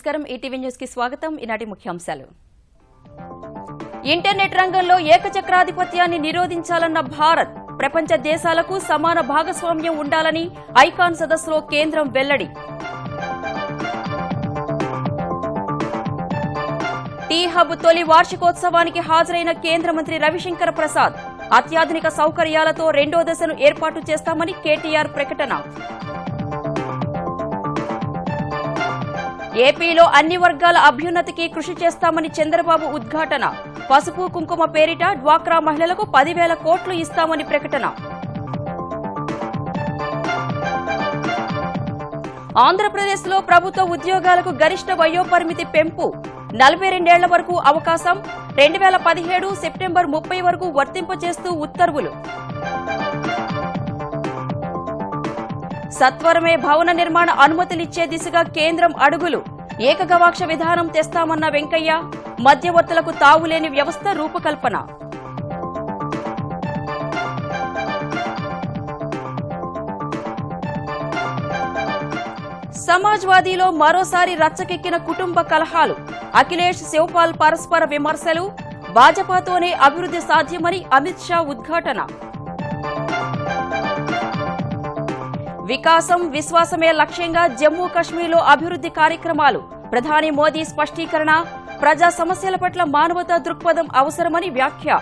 నమస్కారం ETV news కి స్వాగతం ఈనాటి ముఖ్యాంశాలు ఇంటర్నెట్ రంగంలో ఏకచక్రాధిపత్యాన్ని నిరోధించాలన్న భారత్ ప్రపంచ దేశాలకు సమాన భాగస్వామ్యం ఉండాలని ఐకాన్ సదస్సులో కేంద్రం వెల్లడి టీ హబ్ తొలి వార్షికోత్సవానికి హాజరైన కేంద్ర మంత్రి రవిశంకర్ ప్రసాద్ అత్యాధునిక సౌకర్యాలతో రెండో దశను ఏర్పాటు చేస్తామని కేటీఆర్ ప్రకటన ఏపీలో అన్ని వర్గాల అభ్యున్నతికి కృషి చేస్తామని చంద్రబాబు ఉద్ఘాటన పసుపు కుంకుమ పేరిట డ్వాక్రా మహిళలకు 10,000 కోట్లు ఇస్తామని ప్రకటన ఆంధ్రప్రదేశ్లో ప్రభుత్వ ఉద్యోగాలకు గరిష్ట వయోపరిమితి పెంపు 42 ఏళ్ల వరకు అవకాశం 2017 సెప్టెంబర్ 30 వరకు వర్తింపచేస్తూ ఉత్తర్వులు సత్వరమే భవన నిర్మాణ అనుమతులిచ్చే దిశగా కేంద్రం అడుగులు ఏకగవాక్ష విధానం తెస్తామన్న వెంకయ్య మధ్యవర్తులకు తావులేని వ్యవస్థ రూపకల్పన సమాజ్వాదీలో మరోసారి రచ్చకెక్కిన కుటుంబ కలహాలు అఖిలేష్ శివపాల్ పరస్పర విమర్శలు భాజపాతోనే అభివృద్ధి సాధ్యమని అమిత్ షా ఉద్ఘాటన వికాసం విశ్వాసమే లక్ష్యంగా జమ్మూ కశ్మీర్లో అభివృద్ధి కార్యక్రమాలు ప్రధాని మోదీ స్పష్టీకరణ ప్రజా సమస్యల పట్ల మానవతా దృక్పథం అవసరమని వ్యాఖ్య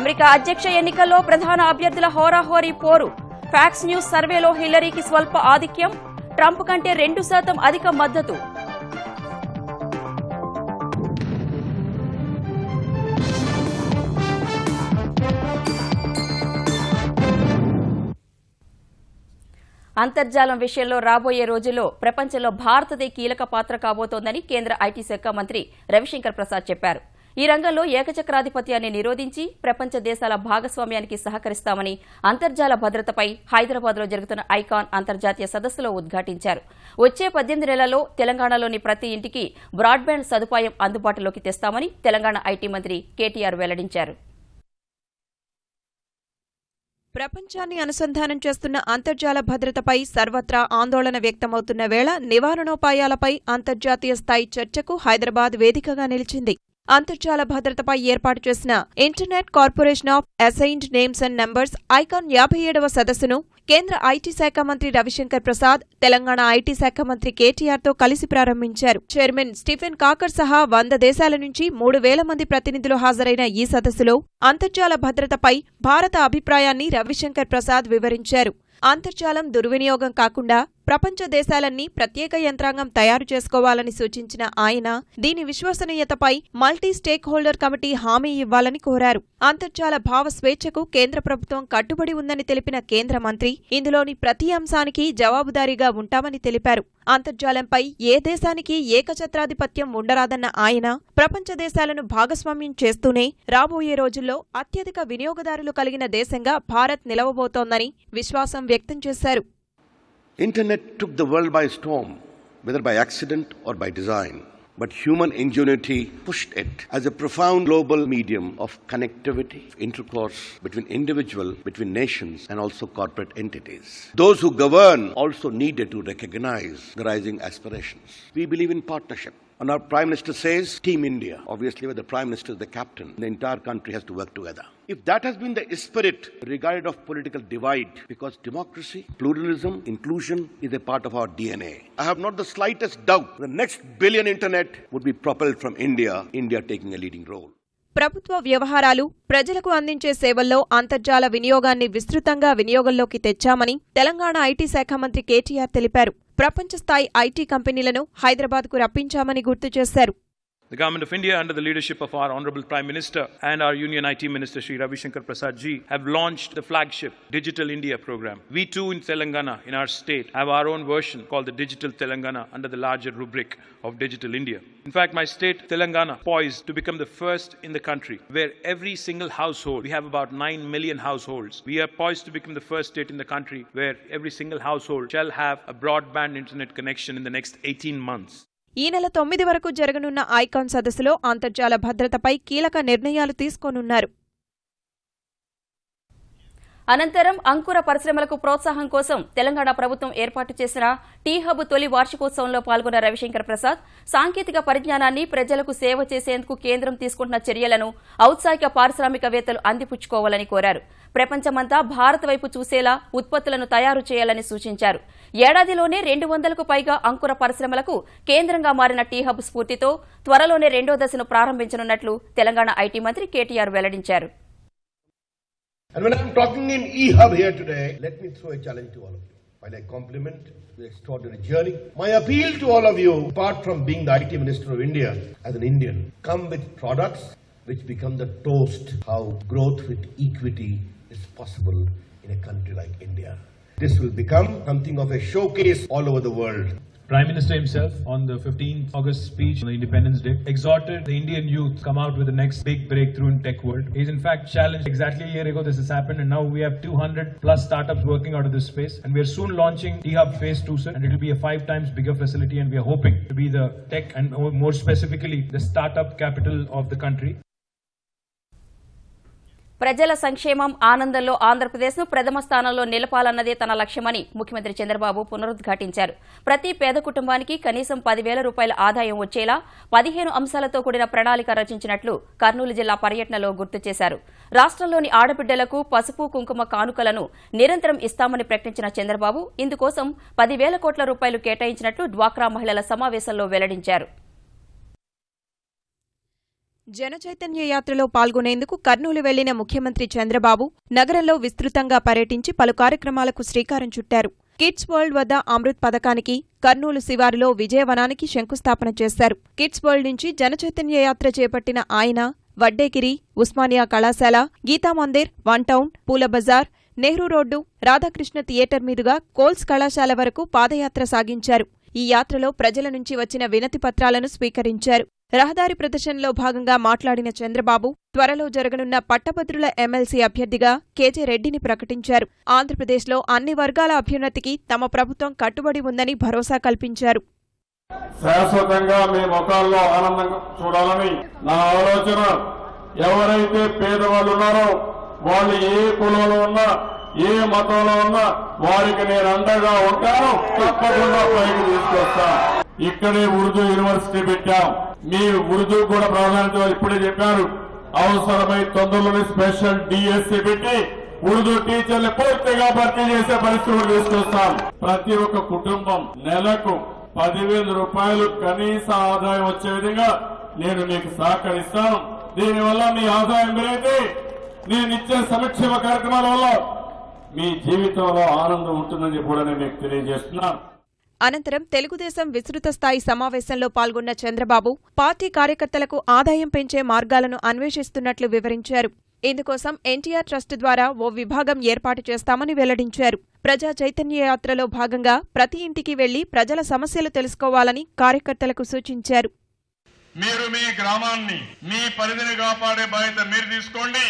అమెరికా అధ్యక్ష ఎన్నికల్లో ప్రధాన అభ్యర్థుల హోరాహోరీ పోరు ఫాక్స్ న్యూస్ సర్వేలో హిల్లరీకి స్వల్ప ఆధిక్యం ట్రంప్ కంటే 2% అధిక మద్దతు అంతర్జాలం విషయంలో రాబోయే రోజుల్లో ప్రపంచంలో భారతదే కీలక పాత్ర కాబోతోందని కేంద్ర ఐటీ శాఖ మంత్రి రవిశంకర్ ప్రసాద్ చెప్పారు. ఈ రంగంలో ఏకచక్రాధిపత్యాన్ని నిరోధించి ప్రపంచ దేశాల భాగస్వామ్యానికి సహకరిస్తామని అంతర్జాల భద్రతపై హైదరాబాద్లో జరుగుతున్న ఐకాన్ అంతర్జాతీయ సదస్సులో ఉద్ఘాటించారు. వచ్చే 18 నెలల్లో తెలంగాణలోని ప్రతి ఇంటికి బ్రాడ్బ్యాండ్ సదుపాయం అందుబాటులోకి తెస్తామని తెలంగాణ ఐటీ మంత్రి కేటీఆర్ వెల్లడించారు. ప్రపంచాన్ని అనుసంధానం చేస్తున్న అంతర్జాల భద్రతపై సర్వత్రా ఆందోళన వ్యక్తమవుతున్న వేళ నివారణోపాయాలపై అంతర్జాతీయ స్థాయి చర్చకు హైదరాబాద్ వేదికగా నిలిచింది. అంతర్జాల భద్రతపై ఏర్పాటు చేసిన internet corporation of assigned names and numbers ICANN 57వ సదస్సును కేంద్ర ఐటీ శాఖ మంత్రి రవిశంకర్ ప్రసాద్ తెలంగాణ ఐటీ శాఖ మంత్రి కేటీఆర్తో కలిసి ప్రారంభించారు. చైర్మన్ స్టీఫెన్ కాకర్ సహా 100 దేశాల నుంచి 3,000 మంది ప్రతినిధులు హాజరైన ఈ సదస్సులో అంతర్జాల భద్రతపై భారత అభిప్రాయాన్ని రవిశంకర్ ప్రసాద్ వివరించారు. అంతర్జాలం దుర్వినియోగం కాకుండా ప్రపంచ దేశాలన్నీ ప్రత్యేక యంత్రాంగం తయారు చేసుకోవాలని సూచించిన ఆయన దీని విశ్వసనీయతపై మల్టీ స్టేక్ హోల్డర్ కమిటీ హామీ ఇవ్వాలని కోరారు. అంతర్జాల భావ స్వేచ్ఛకు కేంద్ర ప్రభుత్వం కట్టుబడి ఉందని తెలిపిన కేంద్ర మంత్రి ఇందులోని ప్రతి అంశానికి జవాబుదారీగా ఉంటామని తెలిపారు. అంతర్జాలంపై ఏ దేశానికి ఏకఛత్రాధిపత్యం ఉండరాదన్న ఆయన ప్రపంచ దేశాలను భాగస్వామ్యం చేస్తూనే రాబోయే రోజుల్లో అత్యధిక వినియోగదారులు కలిగిన దేశంగా భారత్ నిలవబోతోందని విశ్వాసం వ్యక్తం చేశారు. Internet took the world by storm, whether by accident or by design. But human ingenuity pushed it as a profound global medium of connectivity, intercourse between individuals, between nations, and also corporate entities. Those who govern also needed to recognize the rising aspirations. We believe in partnership. And our Prime Minister says, Team India. Obviously, where the Prime Minister is the captain, the entire country has to work together. If that has been the spirit, regardless of political divide, because democracy, pluralism, inclusion is a part of our DNA. I have not the slightest doubt the next billion internet would be propelled from India, India taking a leading role. ప్రభుత్వ వ్యవహారాలు ప్రజలకు అందించే సేవల్లో అంతర్జాల వినియోగాన్ని విస్తృతంగా వినియోగంలోకి తెచ్చామని Telangana IT శాఖ మంత్రి కేటీఆర్ తెలిపారు. ప్రపంచ స్థాయి ఐటీ కంపెనీలను హైదరాబాద్కు రప్పించామని గుర్తు చేశారు. The Government of India, under the leadership of our Honorable Prime Minister and our Union IT Minister, Shri Ravishankar Prasad ji, have launched the flagship Digital India program. We too in Telangana, in our state, have our own version called the Digital Telangana under the larger rubric of Digital India. In fact, my state, Telangana, poised to become the first in the country where every single household, we have about 9 million households, we are poised to become the first state in the country where every single household shall have a broadband internet connection in the next 18 months. ఈ నెల 9 వరకు జరగనున్న icon సదస్సులో అంతర్జాల భద్రతపై కీలక నిర్ణయాలు తీసుకోనున్నారు. అనంతరం అంకుర పరిశ్రమలకు ప్రోత్సాహం కోసం తెలంగాణ ప్రభుత్వం ఏర్పాటు చేసిన టీ హబ్ తొలి వార్షికోత్సవంలో పాల్గొన్న రవిశంకర్ ప్రసాద్ సాంకేతిక పరిజ్ఞానాన్ని ప్రజలకు సేవ చేసేందుకు కేంద్రం తీసుకుంటున్న చర్యలను ఔత్సాహిక పారిశ్రామికవేత్తలు అందిపుచ్చుకోవాలని కోరారు. ప్రపంచమంతా భారత్ వైపు చూసేలా ఉత్పత్తులను తయారు చేయాలని సూచించారు. ఏడాదిలోనే 200కు పైగా అంకుర పరిశ్రమలకు కేంద్రంగా మారిన టీ హబ్ స్ఫూర్తితో త్వరలోనే రెండో దశను ప్రారంభించనున్నట్లు తెలంగాణ ఐటీ మంత్రి కేటీఆర్ వెల్లడించారు. And when I'm talking in eHub here today, let me throw a challenge to all of you. While I compliment the extraordinary journey, my appeal to all of you, apart from being the IT Minister of India, as an Indian, come with products which become the toast how growth with equity is possible in a country like India. This will become something of a showcase all over the world. Prime Minister himself on the 15th August speech on the Independence Day exhorted the Indian youth to come out with the next big breakthrough in tech world. He's in fact challenged exactly a year ago this has happened and now we have 200 plus startups working out of this space and we are soon launching T-Hub Phase 2 sir, and it will be a 5 times bigger facility and we are hoping to be the tech and more specifically the startup capital of the country. ప్రజల సంక్షేమం ఆనందంలో ఆంధ్రప్రదేశ్ను ప్రథమ స్థానంలో నిలపాలన్నదే తన లక్ష్యమని ముఖ్యమంత్రి చంద్రబాబు పునరుద్ఘాటించారు. ప్రతి పేద కుటుంబానికి కనీసం 10,000 రూపాయల ఆదాయం వచ్చేలా 15 అంశాలతో కూడిన ప్రణాళిక రచించినట్లు కర్నూలు జిల్లా పర్యటనలో గుర్తు చేశారు. రాష్ట్రంలోని ఆడబిడ్డలకు పసుపు కుంకుమ కానుకలను నిరంతరం ఇస్తామని ప్రకటించిన చంద్రబాబు ఇందుకోసం 10,000 కోట్ల రూపాయలు కేటాయించినట్లు డ్వాక్రా మహిళల సమావేశంలో వెల్లడించారు. జనచైతన్య యాత్రలో పాల్గొనేందుకు కర్నూలు వెళ్లిన ముఖ్యమంత్రి చంద్రబాబు నగరంలో విస్తృతంగా పర్యటించి పలు కార్యక్రమాలకు శ్రీకారం చుట్టారు. కిడ్స్ వరల్డ్ వద్ద అమృత్ పథకానికి, కర్నూలు శివారులో విజయవనానికి శంకుస్థాపన చేశారు. కిడ్స్ వరల్డ్ నుంచి జనచైతన్య యాత్ర చేపట్టిన ఆయన వడ్డేగిరి, ఉస్మానియా కళాశాల, గీతామందిర్, వన్ టౌన్, పూల బజార్, నెహ్రూ రోడ్డు, రాధాకృష్ణ థియేటర్ మీదుగా కోల్స్ కళాశాల వరకు పాదయాత్ర సాగించారు. ఈ యాత్రలో ప్రజల నుంచి వచ్చిన వినతి పత్రాలను స్వీకరించారు. రహదారి ప్రదర్శనలో భాగంగా మాట్లాడిన చంద్రబాబు త్వరలో జరగనున్న పట్టభద్రుల ఎమ్మెల్సీ అభ్యర్థిగా కేజే రెడ్డిని ప్రకటించారు. ఆంధ్రప్రదేశ్లో అన్ని వర్గాల అభ్యున్నతికి తమ ప్రభుత్వం కట్టుబడి ఉందని భరోసా కల్పించారు. శాశ్వతంగా మీ ముఖాల్లో ఆనందం చూడాలని నా ఆలోచన. ఎవరైతే పేదవాళ్ళు ఉన్నారో వాళ్ళు ఏ కులంలో ఉన్నా ఏ మతంలో ఉన్నా వారికి నేను అండగా ఉంటాను, తప్పకుండా పైకి తీసుకొస్తా. ఇక్కడే ఉర్దూ యూనివర్సిటీ పెట్టాం. మీ ఉర్దూ కూడా ప్రాధాన్యత ఇప్పుడే చెప్పారు. అవసరమై తొందరలోనే స్పెషల్ డిఎస్సి పెట్టి ఉర్దూ టీచర్లు పూర్తిగా భర్తీ చేసే పరిస్థితులు తీసుకొస్తాం. ప్రతి ఒక్క కుటుంబం నెలకు 10,000 రూపాయలు కనీస ఆదాయం వచ్చే విధంగా నేను మీకు సహకరిస్తాను. దీనివల్ల మీ ఆదాయం పెరిగితే నేను ఇచ్చే సంక్షేమ కార్యక్రమాల వల్ల మీ జీవితంలో ఆనందం ఉంటుందని కూడా నేను మీకు తెలియజేస్తున్నాను. అనంతరం తెలుగుదేశం విస్తృత స్థాయి సమావేశంలో పాల్గొన్న చంద్రబాబు పార్టీ కార్యకర్తలకు ఆదాయం పెంచే మార్గాలను అన్వేషిస్తున్నట్లు వివరించారు. ఇందుకోసం ఎన్టీఆర్ ట్రస్ట్ ద్వారా ఓ విభాగం ఏర్పాటు చేస్తామని వెల్లడించారు. ప్రజా చైతన్య యాత్రలో భాగంగా ప్రతి ఇంటికి వెళ్లి ప్రజల సమస్యలు తెలుసుకోవాలని కార్యకర్తలకు సూచించారు. మీరు మీ గ్రామాన్ని, మీ పరిధిని కాపాడే బాధ్యత మీరు తీసుకోండి.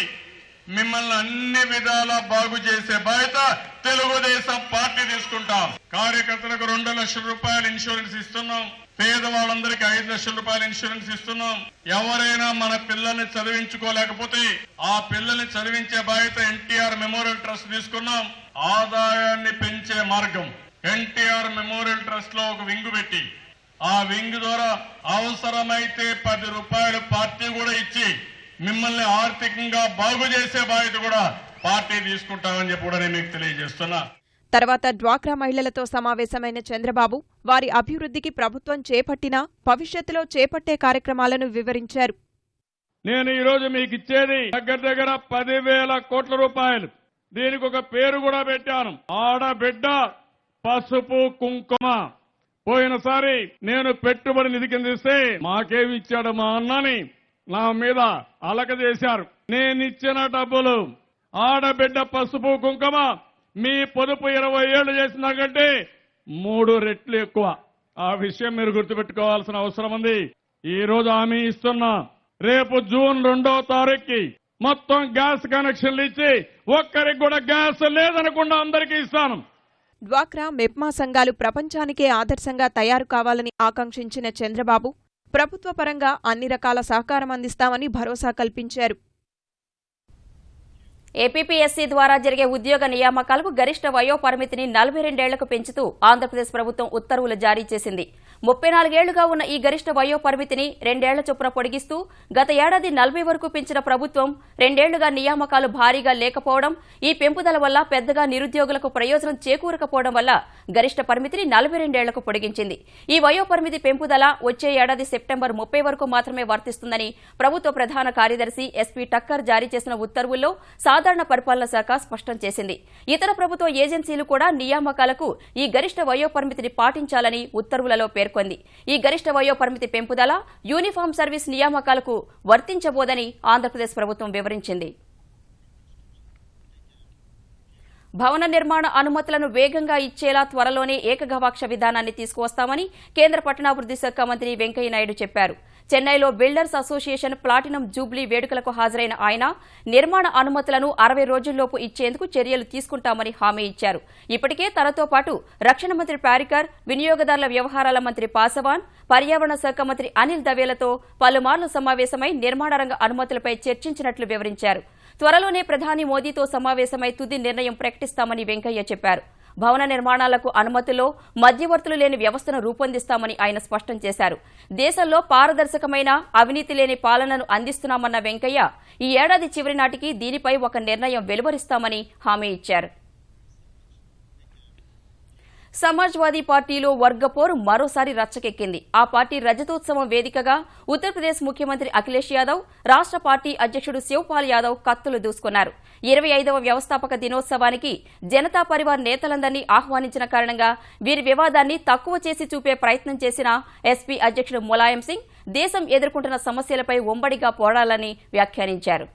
మిమ్మల్ని అన్ని విధాలా బాగు చేసే బాధ్యత తెలుగుదేశం పార్టీ తీసుకుంటాం. కార్యకర్తలకు 2 లక్షల రూపాయల ఇన్సూరెన్స్ ఇస్తున్నాం. పేదవాళ్ళందరికీ 5 లక్షల రూపాయల ఇన్సూరెన్స్ ఇస్తున్నాం. ఎవరైనా మన పిల్లల్ని చదివించుకోలేకపోతే ఆ పిల్లల్ని చదివించే బాధ్యత ఎన్టీఆర్ మెమోరియల్ ట్రస్ట్ తీసుకున్నాం. ఆదాయాన్ని పెంచే మార్గం ఎన్టీఆర్ మెమోరియల్ ట్రస్ట్ లో ఒక వింగ్ పెట్టి ఆ వింగ్ ద్వారా అవసరమైతే 10 రూపాయలు పార్టీ కూడా ఇచ్చి మిమ్మల్ని ఆర్థికంగా బాగు చేసే బాధ్యత కూడా పార్టీ తీసుకుంటామని చెప్పి కూడా నేను మీకు తెలియజేస్తున్నా. తర్వాత డ్వాక్రా మహిళలతో సమావేశమైన చంద్రబాబు వారి అభివృద్ధికి ప్రభుత్వం చేపట్టిన, భవిష్యత్తులో చేపట్టే కార్యక్రమాలను వివరించారు. నేను ఈ రోజు మీకు ఇచ్చేది దగ్గర 10,000 కోట్ల రూపాయలు. దీనికి ఒక పేరు కూడా పెట్టాను, ఆడబిడ్డ పసుపు కుంకుమ. పోయినసారి నేను పెట్టుబడి నిధి కింద ఇస్తే మాకేమి ఇచ్చాడు మా అన్నని నా మీద అలక చేశారు. నేనిచ్చిన డబ్బులు ఆడబిడ్డ పసుపు కుంకుమ మీ పొదుపు 20 ఏళ్లు చేసిన కంటే 3 రెట్లు ఎక్కువ. ఆ విషయం మీరు గుర్తుపెట్టుకోవాల్సిన అవసరం ఉంది. ఈ రోజు హామీ ఇస్తున్నా, రేపు జూన్ 2వ తారీఖుకి మొత్తం గ్యాస్ కనెక్షన్లు ఇచ్చి ఒక్కరికి కూడా గ్యాస్ లేదనకుండా అందరికీ ఇస్తాను. డ్వాక్రా, మెప్మా సంఘాలు ప్రపంచానికే ఆదర్శంగా తయారు కావాలని ఆకాంక్షించిన చంద్రబాబు ప్రభుత్వ పరంగా అన్ని రకాల సహకారం అందిస్తామని భరోసా కల్పించారు. ఏపీపీఎస్సీ ద్వారా జరిగే ఉద్యోగ నియామకాలకు గరిష్ట వయో పరిమితిని 42 ఏళ్లకు పెంచుతూ ఆంధ్రప్రదేశ్ ప్రభుత్వం ఉత్తర్వులు జారీ చేసింది. 34 ఏళ్లుగా ఉన్న ఈ గరిష్ట వయో పరిమితిని 2 ఏళ్ల చొప్పున పొడిగిస్తూ గత ఏడాది 40 వరకు పెంచిన ప్రభుత్వం 2 ఏళ్లుగా నియామకాలు భారీగా లేకపోవడం, ఈ పెంపుదల వల్ల పెద్దగా నిరుద్యోగులకు ప్రయోజనం చేకూరకపోవడం వల్ల గరిష్ట పరిమితిని 42 ఏళ్లకు పొడిగించింది. ఈ వయో పరిమితి పెంపుదల వచ్చే ఏడాది సెప్టెంబర్ 30 వరకు మాత్రమే వర్తిస్తుందని ప్రభుత్వ ప్రధాన కార్యదర్శి ఎస్పీ టక్కర్ జారీ చేసిన ఉత్తర్వుల్లో సాధారణ పరిపాలన శాఖ స్పష్టం చేసింది. ఇతర ప్రభుత్వ ఏజెన్సీలు కూడా నియామకాలకు ఈ గరిష్ట వయో పరిమితిని పాటించాలని ఉత్తర్వులలో పేర్కొంది. ఈ గరిష్ట వయో పరిమితి పెంపుదల యూనిఫామ్ సర్వీస్ నియామకాలకు వర్తించబోదని ఆంధ్రప్రదేశ్ ప్రభుత్వం వివరించింది. భవన నిర్మాణ అనుమతులను వేగంగా ఇచ్చేలా త్వరలోనే ఏకగవాక్ష విధానాన్ని తీసుకువస్తామని కేంద్ర పట్టణాభివృద్ది శాఖ మంత్రి వెంకయ్యనాయుడు చెప్పారు. చెన్నైలో బిల్డర్స్ అసోసియేషన్ ప్లాటినం జూబ్లీ వేడుకలకు హాజరైన ఆయన నిర్మాణ అనుమతులను 60 రోజుల్లోపు ఇచ్చేందుకు చర్యలు తీసుకుంటామని హామీ ఇచ్చారు. ఇప్పటికే తనతో పాటు రక్షణ మంత్రి పారికర్, వినియోగదారుల వ్యవహారాల మంత్రి పాసవాన్, పర్యావరణ శాఖ మంత్రి అనిల్ దవేలతో పలుమార్లు సమావేశమై నిర్మాణ రంగ అనుమతులపై చర్చించినట్లు వివరించారు. త్వరలోనే ప్రధాని మోదీతో సమావేశమై తుది నిర్ణయం ప్రకటిస్తామని వెంకయ్య చెప్పారు. భవన నిర్మాణాలకు అనుమతుల్లో మధ్యవర్తులు లేని వ్యవస్థను రూపొందిస్తామని ఆయన స్పష్టం చేశారు. దేశంలో పారదర్శకమైన, అవినీతి లేని పాలనను అందిస్తున్నామన్న వెంకయ్య ఈ ఏడాది చివరి నాటికి దీనిపై ఒక నిర్ణయం వెలువరిస్తామని హామీ ఇచ్చారు. సమాజ్వాదీ పార్టీలో వర్గపోరు మరోసారి రచ్చకెక్కింది. ఆ పార్టీ రజతోత్సవం వేదికగా ఉత్తరప్రదేశ్ ముఖ్యమంత్రి అఖిలేష్ యాదవ్, రాష్ట్ర పార్టీ అధ్యక్షుడు శివపాల్ యాదవ్ కత్తులు దూసుకున్నారు. 25వ వ్యవస్థాపక దినోత్సవానికి జనతా పరివార్ నేతలందరినీ ఆహ్వానించిన కారణంగా వీరి వివాదాన్ని తక్కువ చేసి చూపే ప్రయత్నం చేసిన ఎస్పీ అధ్యక్షుడు ములాయం సింగ్ దేశం ఎదుర్కొంటున్న సమస్యలపై ఒంబడిగా పోరాడాలని వ్యాఖ్యానించారు.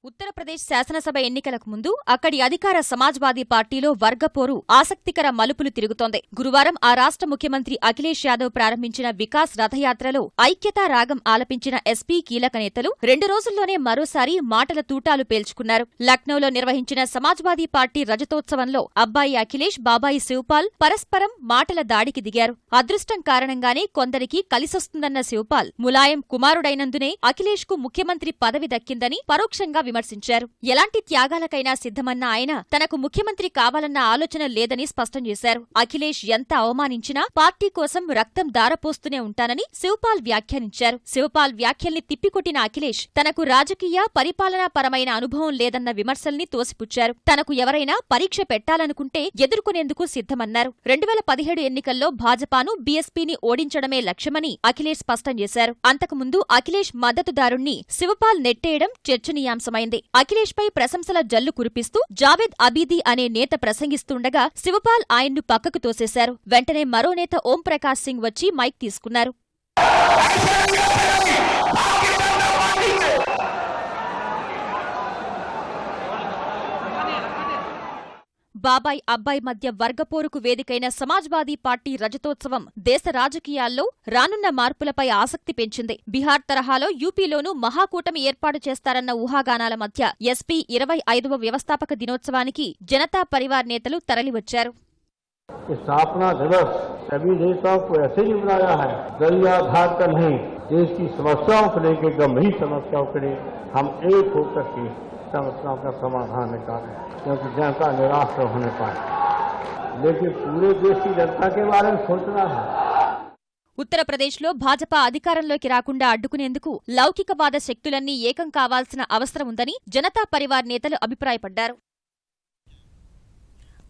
ఉత్తరప్రదేశ్ శాసనసభ ఎన్నికలకు ముందు అక్కడి అధికార సమాజ్వాదీ పార్టీలో వర్గపోరు ఆసక్తికర మలుపులు తిరుగుతోంది. గురువారం ఆ రాష్ట్ర ముఖ్యమంత్రి అఖిలేష్ యాదవ్ ప్రారంభించిన వికాస్ రథయాత్రలో ఐక్యతా రాగం ఆలపించిన ఎస్పీ కీలక నేతలు 2 రోజుల్లోనే మరోసారి మాటల తూటాలు పేల్చుకున్నారు. లక్నోలో నిర్వహించిన సమాజ్వాదీ పార్టీ రజతోత్సవంలో అబ్బాయి అఖిలేష్, బాబాయి శివపాల్ పరస్పరం మాటల దాడికి దిగారు. అదృష్టం కారణంగానే కొందరికి కలిసొస్తుందన్న శివపాల్, ములాయం కుమారుడైనందునే అఖిలేష్ కు ముఖ్యమంత్రి పదవి దక్కిందని పరోక్షంగా విమర్శించారు. ఎలాంటి త్యాగాలకైనా సిద్ధమన్న ఆయన తనకు ముఖ్యమంత్రి కావాలన్న ఆలోచన లేదని స్పష్టం చేశారు. అఖిలేష్ ఎంత అవమానించినా పార్టీ కోసం రక్తం దారపోస్తూనే ఉంటానని శివపాల్ వ్యాఖ్యానించారు. శివపాల్ వ్యాఖ్యల్ని తిప్పికొట్టిన అఖిలేష్ తనకు రాజకీయ, పరిపాలనాపరమైన అనుభవం లేదన్న విమర్శల్ని తోసిపుచ్చారు. తనకు ఎవరైనా పరీక్ష పెట్టాలనుకుంటే ఎదుర్కొనేందుకు సిద్ధమన్నారు. 2017 ఎన్నికల్లో భాజపాను, బీఎస్పీని ఓడించడమే లక్ష్యమని అఖిలేష్ స్పష్టం చేశారు. అంతకుముందు అఖిలేష్ మద్దతుదారుణ్ణి శివపాల్ నెట్టేయడం చర్చనీయాంశమైంది. అఖిలేష్ పై ప్రశంసల జల్లు కురిపిస్తూ జావేద్ అబీదీ అనే నేత ప్రసంగిస్తుండగా శివపాల్ ఆయన్ను పక్కకు తోసేశారు. వెంటనే మరో నేత ఓం ప్రకాష్ సింగ్ వచ్చి మైక్ తీసుకున్నారు. బాబాయ్, అబ్బాయి మధ్య వర్గపోరుకు వేదికైన సమాజ్వాదీ పార్టీ రజతోత్సవం దేశ రాజకీయాల్లో రానున్న మార్పులపై ఆసక్తి పెంచింది. బీహార్ తరహాలో యూపీలోనూ మహాకూటమి ఏర్పాటు చేస్తారన్న ఊహాగానాల మధ్య ఎస్పీ 25వ వ్యవస్థాపక దినోత్సవానికి జనతా పరివార్ నేతలు తరలివచ్చారు. स्थापना दिवस सभी नेताओं को ऐसे ही बनाया है, दलीय आधार पर नहीं, देश की समस्याओं को लेकर, गंभीर समस्याओं के लिए हम एक होकर के समस्याओं का समाधान निकालें, क्योंकि जनता निराश न होने पाए, लेकिन पूरे देश की जनता के बारे में सोचना है. ఉత్తరప్రదేశ్లో భాజపా అధికారంలోకి రాకుండా అడ్డుకునేందుకు లౌకికవాద శక్తులన్నీ ఏకం కావాల్సిన అవసరం ఉందని జనతా పరివార్ నేతలు అభిప్రాయపడ్డారు.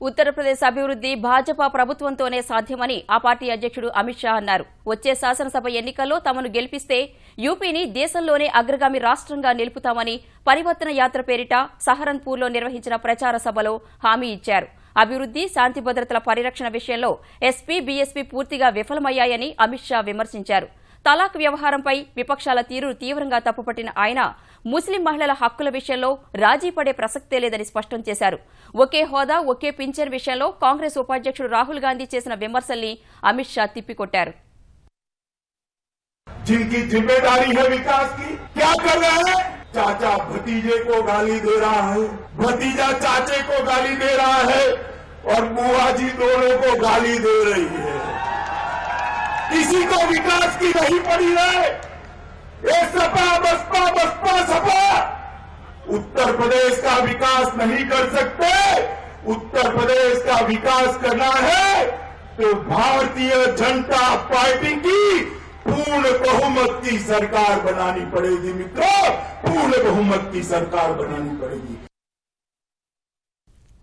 ఉత్తరప్రదేశ్ అభివృద్ధి భాజపా ప్రభుత్వంతోనే సాధ్యమని ఆ పార్టీ అధ్యక్షుడు అమిత్ షా అన్నారు. వచ్చే శాసనసభ ఎన్నికల్లో తమను గెలిపిస్తే యూపీని దేశంలోనే అగ్రగామి రాష్ట్రంగా నిలుపుతామని పరివర్తన యాత్ర పేరిట సహరన్పూర్లో నిర్వహించిన ప్రచార సభలో హామీ ఇచ్చారు. అభివృద్ధి, శాంతి భద్రతల పరిరక్షణ విషయంలో ఎస్పీ, బీఎస్పీ పూర్తిగా విఫలమయ్యాయని అమిత్ షా విమర్శించారు. తలాక్ వ్యవహారంపై విపక్షాల తీరును తీవ్రంగా తప్పుపట్టిన ఆయన ముస్లిం మహిళల హక్కుల విషయంలో రాజీ పడే ప్రసక్తే లేదని స్పష్టం చేశారు. ఒకే హోదా, ఒకే పింఛన్ విషయంలో కాంగ్రెస్ ఉపాధ్యక్షుడు రాహుల్ గాంధీ చేసిన విమర్శల్ని అమిత్ షా తిప్పికొట్టారు. जिनकी जिम्मेदारी है विकास की, क्या कर रहे हैं? चाचा भतीजे को गाली दे रहा है, भतीजा चाचे को गाली दे रहा है और बुआ जी दोनों को गाली दे रही है. किसी को विकास की नहीं पड़ी है. ये सपा बसपा बसपा सपा उत्तर प्रदेश का विकास नहीं कर सकते। उत्तर प्रदेश का विकास करना है तो भारतीय जनता पार्टी की पूर्ण बहुमत की सरकार बनानी पड़ेगी मित्रों, पूर्ण बहुमत की सरकार बनानी पड़ेगी।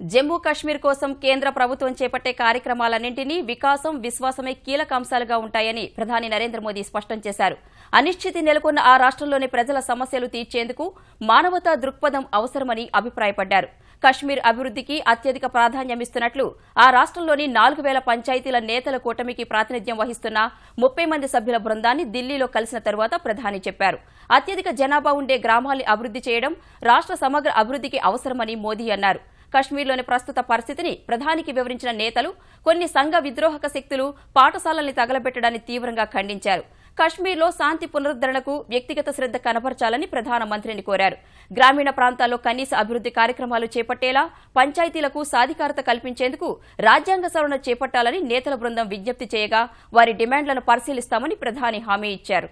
జమ్మూ కశ్మీర్ కోసం కేంద్ర ప్రభుత్వం చేపట్టే కార్యక్రమాలన్నింటినీ వికాసం విశ్వాసమే కీలక అంశాలుగా ఉంటాయని ప్రధాని నరేంద్ర మోదీ స్పష్టం చేశారు. అనిశ్చితి నెలకొన్న ఆ రాష్ట్రంలోని ప్రజల సమస్యలు తీర్చేందుకు మానవతా దృక్పథం అవసరమని అభిప్రాయపడ్డారు. కశ్మీర్ అభివృద్ధికి అత్యధిక ప్రాధాన్యమిస్తున్నట్లు ఆ రాష్ట్రంలోని 4000 పంచాయతీల నేతల కూటమికి ప్రాతినిధ్యం వహిస్తున్న 30 మంది సభ్యుల బృందాన్ని ఢిల్లీలో కలిసిన తరువాత ప్రధాని చెప్పారు. అత్యధిక జనాభా ఉండే గ్రామాల్ని అభివృద్ధి చేయడం రాష్ట్ర సమగ్ర అభివృద్ధికి అవసరమని మోదీ అన్నారు. కశ్మీర్లోని ప్రస్తుత పరిస్థితిని ప్రధానికి వివరించిన నేతలు కొన్ని సంఘ విద్రోహక శక్తులు పాఠశాలల్ని తగలబెట్టడాన్ని తీవ్రంగా ఖండించారు. కశ్మీర్లో శాంతి పునరుద్దరణకు వ్యక్తిగత శ్రద్ధ కనబర్చాలని ప్రధానమంత్రిని కోరారు. గ్రామీణ ప్రాంతాల్లో కనీస అభివృద్ది కార్యక్రమాలు చేపట్టేలా పంచాయతీలకు సాధికారత కల్పించేందుకు రాజ్యాంగ సవరణ చేపట్టాలని నేతల బృందం విజ్ఞప్తి చేయగా వారి డిమాండ్లను పరిశీలిస్తామని ప్రధాని హామీ ఇచ్చారు.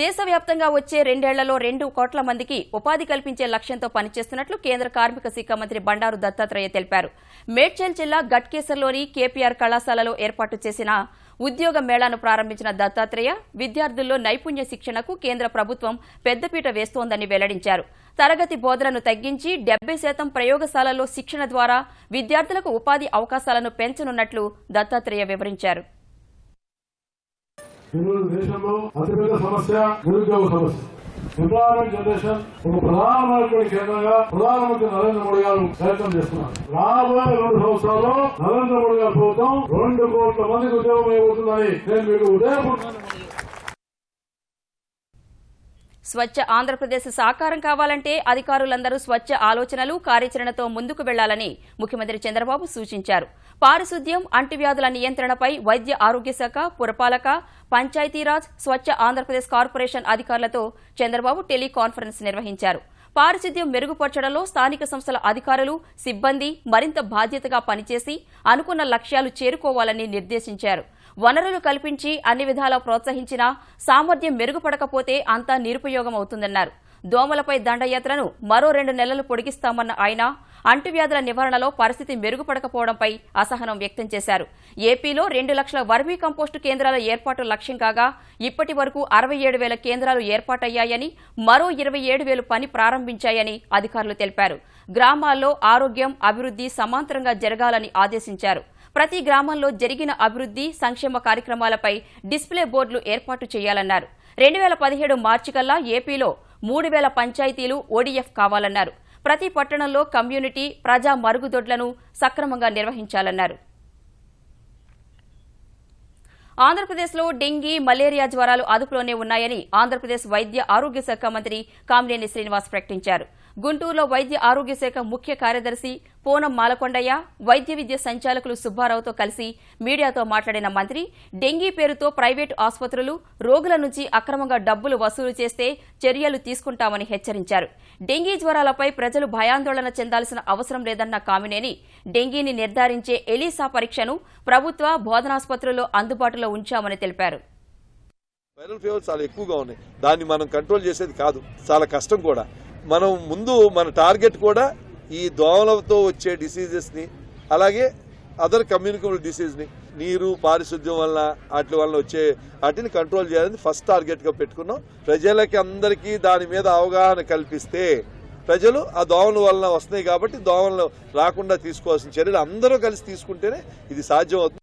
దేశవ్యాప్తంగా వచ్చే 2 ఏళ్లలో 2 కోట్ల మందికి ఉపాధి కల్పించే లక్ష్యంతో పనిచేస్తున్నట్లు కేంద్ర కార్మిక శాఖ మంత్రి బండారు దత్తాత్రేయ తెలిపారు. మేడ్చల్ జిల్లా గట్కేసర్లోని కేపీఆర్ కళాశాలలో ఏర్పాటు చేసిన ఉద్యోగ మేళాను ప్రారంభించిన దత్తాత్రేయ విద్యార్థుల్లో నైపుణ్య శిక్షణకు కేంద్ర ప్రభుత్వం పెద్దపీట వేస్తోందని వెల్లడించారు. తరగతి బోధనను తగ్గించి 70% ప్రయోగశాలల్లో శిక్షణ ద్వారా విద్యార్థులకు ఉపాధి అవకాశాలను పెంచనున్నట్లు దత్తాత్రేయ వివరించారు. ఈరోజు దేశంలో అతిపెద్ద సమస్య నిరుద్యోగ సమస్య. ఎంప్లాయ్మెంట్ జనరేషన్ ఒక ప్రధానమైన కేంద్రంగా ప్రధానమంత్రి నరేంద్ర మోడీ గారు ప్రయత్నం చేస్తున్నారు. రాబోయే 2 సంవత్సరాల్లో నరేంద్ర మోడీ గారి ప్రభుత్వం 2 కోట్ల మందికి ఉద్యోగం ఇవ్వబోతుందని నేను మీకు ఉదయపడుతున్నాను. స్వచ్ఛ ఆంధ్రప్రదేశ్ సాకారం కావాలంటే అధికారులందరూ స్వచ్ఛ ఆలోచనలు కార్యాచరణతో ముందుకు వెళ్లాలని ముఖ్యమంత్రి చంద్రబాబు సూచించారు. పారిశుద్ధ్యం, అంటువ్యాధుల నియంత్రణపై వైద్య ఆరోగ్య శాఖ, పురపాలక, పంచాయతీరాజ్, స్వచ్ఛ ఆంధ్రప్రదేశ్ కార్పొరేషన్ అధికారులతో చంద్రబాబు టెలికాన్ఫరెన్స్ నిర్వహించారు. పారిశుద్ధ్యం మెరుగుపరచడంలో స్థానిక సంస్థల అధికారులు, సిబ్బంది మరింత బాధ్యతగా పనిచేసి అనుకున్న లక్ష్యాలు చేరుకోవాలని నిర్దేశించారు. వనరులు కల్పించి అన్ని విధాలా ప్రోత్సహించినా సామర్థ్యం మెరుగుపడకపోతే అంతా నిరుపయోగం అవుతుందన్నారు. దోమలపై దండయాత్రను మరో 2 నెలలు పొడిగిస్తామన్న ఆయన అంటువ్యాధుల నివారణలో పరిస్థితి మెరుగుపడకపోవడంపై అసహనం వ్యక్తం చేశారు. ఏపీలో 2 లక్షల వర్మీ కంపోస్టు కేంద్రాల ఏర్పాటు లక్ష్యం కాగా ఇప్పటి వరకు 67,000 కేంద్రాలు ఏర్పాటయ్యాయని, మరో 27,000 పని ప్రారంభించాయని అధికారులు తెలిపారు. గ్రామాల్లో ఆరోగ్యం, అభివృద్ది సమాంతరంగా జరగాలని ఆదేశించారు. ప్రతి గ్రామంలో జరిగిన అభివృద్ది, సంక్షేమ కార్యక్రమాలపై డిస్ప్లే బోర్డులు ఏర్పాటు చేయాలన్నారు. 2017 మార్చి కల్లా ఏపీలో 3,000 పంచాయతీలు ఓడీఎఫ్ కావాలన్నారు. ప్రతి పట్టణంలో కమ్యూనిటీ, ప్రజా మరుగుదొడ్లను సక్రమంగా నిర్వహించాలన్నారు. ఆంధ్రప్రదేశ్లో డెంగీ, మలేరియా జ్వరాలు అదుపులోనే ఉన్నాయని ఆంధ్రప్రదేశ్ వైద్య ఆరోగ్య శాఖ మంత్రి కామినేని శ్రీనివాస్ ప్రకటించారు. గుంటూరులో వైద్య ఆరోగ్య శాఖ ముఖ్య కార్యదర్శి పూనం మాలకొండయ్య, వైద్య విద్య సంచాలకులు సుబ్బారావుతో కలిసి మీడియాతో మాట్లాడిన మంత్రి డెంగీ పేరుతో ప్రైవేటు ఆసుపత్రులు రోగుల నుంచి అక్రమంగా డబ్బులు వసూలు చేస్తే చర్యలు తీసుకుంటామని హెచ్చరించారు. డెంగీ జ్వరాలపై ప్రజలు భయాందోళన చెందాల్సిన అవసరం లేదన్న కామినేని డెంగీని నిర్ధారించే ఎలీసా పరీక్షను ప్రభుత్వ బోధనాసుపత్రుల్లో అందుబాటులో ఉంచామని తెలిపారు. వైరల్ ఫీవర్స్ చాలా ఎక్కువగా ఉన్నాయి. దాన్ని మనం కంట్రోల్ చేసేది కాదు, చాలా కష్టం కూడా. మనం ముందు మన టార్గెట్ కూడా ఈ దోమలతో వచ్చే డిసీజెస్ ని, అలాగే అదర్ కమ్యూనికబుల్ డిసీజ్ ని, నీరు, పారిశుద్ధ్యం వల్ల వాటి వల్ల వచ్చే వాటిని కంట్రోల్ చేయాలని ఫస్ట్ టార్గెట్ గా పెట్టుకున్నాం. ప్రజలకి అందరికీ దాని మీద అవగాహన కల్పిస్తే ప్రజలు ఆ దోమల వలన వస్తున్నాయి కాబట్టి దోమలు రాకుండా తీసుకోవాల్సిన చర్యలు అందరూ కలిసి తీసుకుంటేనే ఇది సాధ్యం అవుతుంది.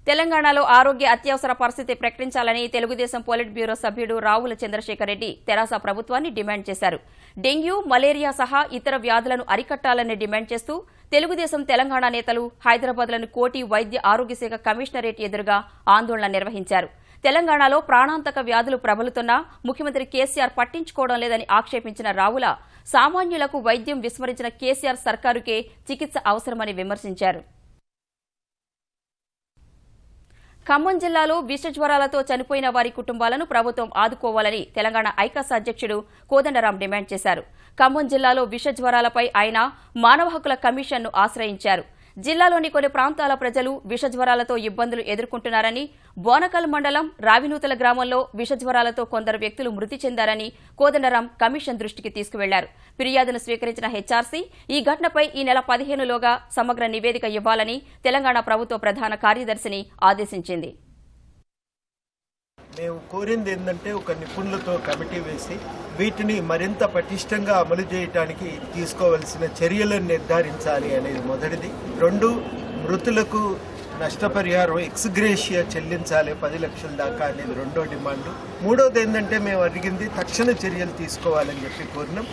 తెలంగాణలో ఆరోగ్య అత్యవసర పరిస్థితి ప్రకటించాలని తెలుగుదేశం పోలిట్ బ్యూరో సభ్యుడు రావుల చంద్రశేఖర్ రెడ్డి తెరాస ప్రభుత్వాన్ని డిమాండ్ చేశారు. డెంగ్యూ, మలేరియా సహా ఇతర వ్యాధులను అరికట్టాలని డిమాండ్ చేస్తూ తెలుగుదేశం తెలంగాణ నేతలు హైదరాబాద్లోని కోటి వైద్య ఆరోగ్య శాఖ కమిషనరేట్ ఎదురుగా ఆందోళన నిర్వహించారు. తెలంగాణలో ప్రాణాంతక వ్యాధులు ప్రబలుతున్నా ముఖ్యమంత్రి కేసీఆర్ పట్టించుకోవడం లేదని ఆక్షేపించిన రావుల సామాన్యులకు వైద్యం విస్మరించిన కేసీఆర్ సర్కారుకే చికిత్స అవసరమని విమర్శించారు. ఖమ్మం జిల్లాలో విష జ్వరాలతో చనిపోయిన వారి కుటుంబాలను ప్రభుత్వం ఆదుకోవాలని తెలంగాణ ఐకాస్ అధ్యక్షుడు కోదండరాం డిమాండ్ చేశారు. ఖమ్మం జిల్లాలో విష జ్వరాలపై ఆయన మానవ హక్కుల కమిషన్ను ఆశ్రయించారు. జిల్లాలోని కొన్ని ప్రాంతాల ప్రజలు విషజ్వరాలతో ఇబ్బందులు ఎదుర్కొంటున్నారని, బోనకల్ మండలం రావినూతల గ్రామంలో విషజ్వరాలతో కొందరు వ్యక్తులు మృతి చెందారని కోదండరాం కమిషన్ దృష్టికి తీసుకువెళ్లారు. ఫిర్యాదును స్వీకరించిన హెచ్ఆర్సీ ఈ ఘటనపై ఈ నెల 15లోగా సమగ్ర నివేదిక ఇవ్వాలని తెలంగాణ ప్రభుత్వ ప్రధాన కార్యదర్శిని ఆదేశించింది. మేము కోరింది ఏంటంటే ఒక నిపుణులతో కమిటీ వేసి వీటిని మరింత పటిష్టంగా అమలు చేయడానికి తీసుకోవలసిన చర్యలను నిర్ధారించాలి అనేది మొదటిది. 2, మృతులకు నష్టపరిహారం ఎక్స్గ్రేషియా చెల్లించాలి 10 లక్షల దాకా అనేది రెండో డిమాండ్. మూడోది ఏంటంటే మేము అడిగింది తక్షణ చర్యలు తీసుకోవాలని చెప్పి కోరినాం.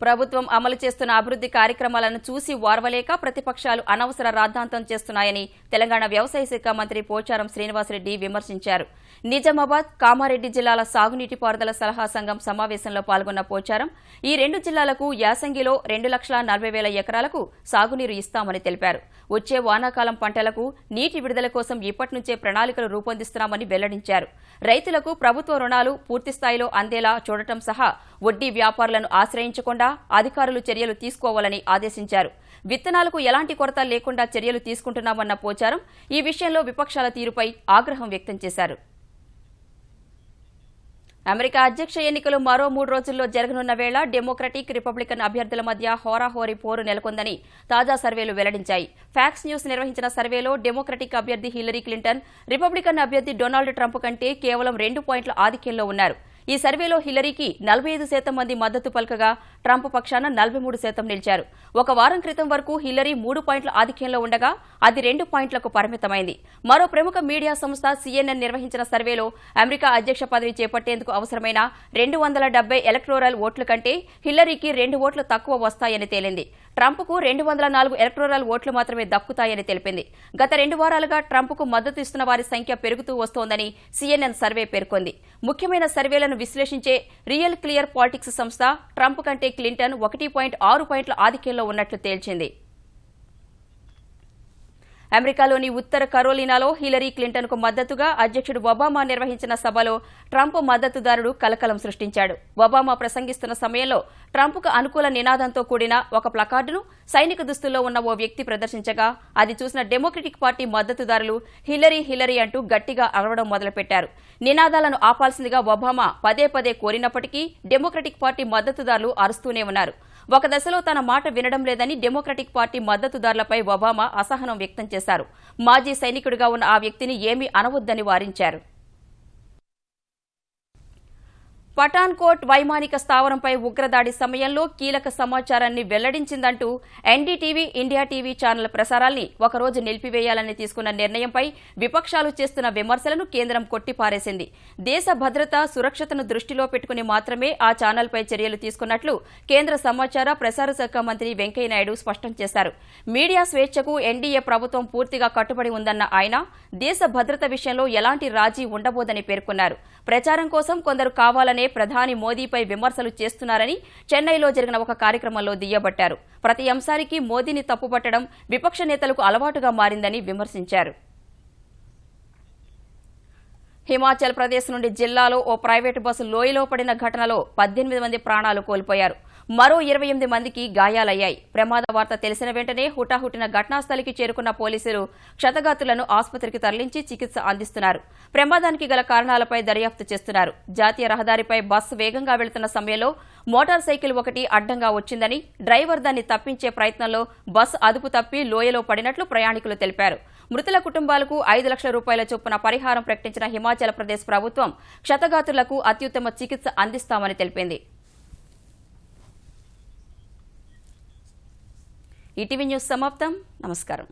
ప్రభుత్వం అమలు చేస్తున్న అభివృద్ది కార్యక్రమాలను చూసి ఓర్వలేక ప్రతిపక్షాలు అనవసర రాద్ధాంతం చేస్తున్నాయని తెలంగాణ వ్యవసాయ శాఖ మంత్రి పోచారం శ్రీనివాసరెడ్డి విమర్శించారు. నిజామాబాద్, కామారెడ్డి జిల్లాల సాగునీటి పారుదల సలహా సంఘం సమావేశంలో పాల్గొన్న పోచారం ఈ 2 జిల్లాలకు యాసంగిలో 2,40,000 ఎకరాలకు సాగునీరు ఇస్తామని తెలిపారు. వచ్చే వానాకాలం పంటలకు నీటి విడుదల కోసం ఇప్పటి నుంచే ప్రణాళికలు రూపొందిస్తున్నామని వెల్లడించారు. రైతులకు ప్రభుత్వ రుణాలు పూర్తిస్థాయిలో అందేలా చూడటం సహా వడ్డీ వ్యాపారులను ఆశ్రయించకుండా అధికారులు చర్యలు తీసుకోవాలని ఆదేశించారు. విత్తనాలకు ఎలాంటి కొరత లేకుండా చర్యలు తీసుకుంటున్నామన్న పోచారం ఈ విషయంలో విపక్షాల తీరుపై ఆగ్రహం వ్యక్తం చేశారు. అమెరికా అధ్యక్ష ఎన్నికలు మరో 3 రోజుల్లో జరగనున్న వేళ డెమోక్రటిక్, రిపబ్లికన్ అభ్యర్థుల మధ్య హోరాహోరీ పోరు నెలకొందని తాజా సర్వేలు వెల్లడించాయి. ఫ్యాక్స్ న్యూస్ నిర్వహించిన సర్వేలో డెమోక్రటిక్ అభ్యర్థి హిల్లరీ క్లింటన్ రిపబ్లికన్ అభ్యర్థి డొనాల్డ్ ట్రంప్ కంటే కేవలం 2 పాయింట్ల ఆధిక్యంలో ఉన్నారు. ఈ సర్వేలో హిల్లరీకి 45% మంది మద్దతు పలకగా ట్రంప్ పక్షాన 43% నిలిచారు. ఒక వారం క్రితం వరకు హిల్లరీ 3 పాయింట్ల ఆధిక్యంలో ఉండగా అది 2 పాయింట్లకు పరిమితమైంది. మరో ప్రముఖ మీడియా సంస్థ CNN నిర్వహించిన సర్వేలో అమెరికా అధ్యక్ష పదవి చేపట్టేందుకు అవసరమైన 270 ఎలక్టోరల్ ఓట్ల కంటే హిల్లరీకి 2 ఓట్లు తక్కువ వస్తాయని తేలింది. ట్రంప్కు 204 ఎలక్టోరల్ ఓట్లు మాత్రమే దక్కుతాయని తెలిపింది. గత 2 వారాలుగా ట్రంప్కు మద్దతు ఇస్తున్న వారి సంఖ్య పెరుగుతూ వస్తోందని CNN సర్వే పేర్కొంది. ముఖ్యమైన సర్వేలను విశ్లేషించే రియల్ క్లియర్ పాలిటిక్స్ సంస్థ ట్రంప్ కంటే క్లింటన్ 1.6 పాయింట్ల ఆధిక్యంలో ఉన్నట్లు తేల్చింది. అమెరికాలోని ఉత్తర కరోలినాలో హిల్లరీ క్లింటన్కు మద్దతుగా అధ్యక్షుడు ఒబామా నిర్వహించిన సభలో ట్రంప్ మద్దతుదారుడు కలకలం సృష్టించాడు. ఒబామా ప్రసంగిస్తున్న సమయంలో ట్రంప్కు అనుకూల నినాదంతో కూడిన ఒక ప్లకార్డును సైనిక దుస్తుల్లో ఉన్న ఓ వ్యక్తి ప్రదర్శించగా అది చూసిన డెమోక్రటిక్ పార్టీ మద్దతుదారులు హిల్లరీ హిల్లరీ అంటూ గట్టిగా అరవడం మొదలుపెట్టారు. నినాదాలను ఆపాల్సిందిగా ఒబామా పదే కోరినప్పటికీ డెమోక్రటిక్ పార్టీ మద్దతుదారులు అరుస్తూనే ఉన్నారు. ఒక దశలో తన మాట వినడం లేదని డెమోక్రటిక్ పార్టీ మద్దతుదారులపై ఒబామా అసహనం వ్యక్తం చేశారు. మాజీ సైనికుడిగా ఉన్న ఆ వ్యక్తిని ఏమీ అనవద్దని వారించారు. పఠాన్కోట్ వైమానిక స్థావరంపై ఉగ్రదాడి సమయంలో కీలక సమాచారాన్ని వెల్లడించిందంటూ ఎన్డీటీవీ, ఇండియా టీవీ ఛానల్ ప్రసారాల్ని ఒకరోజు నిలిపివేయాలని తీసుకున్న నిర్ణయంపై విపక్షాలు చేస్తున్న విమర్శలను కేంద్రం కొట్టిపారేసింది. దేశ భద్రత, సురక్షతను దృష్టిలో పెట్టుకుని మాత్రమే ఆ ఛానల్పై చర్యలు తీసుకున్నట్లు కేంద్ర సమాచార ప్రసార శాఖ మంత్రి వెంకయ్యనాయుడు స్పష్టం చేశారు. మీడియా స్వేచ్ఛకు ఎన్డీఏ ప్రభుత్వం పూర్తిగా కట్టుబడి ఉందన్న ఆయన దేశ భద్రత విషయంలో ఎలాంటి రాజీ ఉండబోదని పేర్కొన్నారు. ప్రచారం కోసం కొందరు కావాలనే ప్రధాని మోదీపై విమర్శలు చేస్తున్నారని చెన్నైలో జరిగిన ఒక కార్యక్రమంలో దుయ్యబట్టారు. ప్రతి అంశానికి మోదీని తప్పుపట్టడం విపక్ష నేతలకు అలవాటుగా మారిందని విమర్శించారు. హిమాచల్ ప్రదేశ్ నుండి జిల్లాలో ఓ ప్రైవేటు బస్సు లోయలో పడిన ఘటనలో 18 మంది ప్రాణాలు కోల్పోయారు. మరో 28 మందికి గాయాలయ్యాయి. ప్రమాద వార్త తెలిసిన వెంటనే హుటాహుటిన ఘటనాస్థలికి చేరుకున్న పోలీసులు క్షతగాత్రులను ఆసుపత్రికి తరలించి చికిత్స అందిస్తున్నారు. ప్రమాదానికి గల కారణాలపై దర్యాప్తు చేస్తున్నారు. జాతీయ రహదారిపై బస్సు వేగంగా వెళుతున్న సమయంలో మోటార్ సైకిల్ ఒకటి అడ్డంగా వచ్చిందని, డ్రైవర్ దాన్ని తప్పించే ప్రయత్నంలో బస్సు అదుపు తప్పి లోయలో పడినట్లు ప్రయాణికులు తెలిపారు. మృతుల కుటుంబాలకు 5 లక్షల రూపాయల చొప్పున పరిహారం ప్రకటించిన హిమాచల్ ప్రదేశ్ ప్రభుత్వం క్షతగాత్రులకు అత్యుత్తమ చికిత్స అందిస్తామని తెలిపింది. ఈటీవీ న్యూస్ సమాప్తం. నమస్కారం.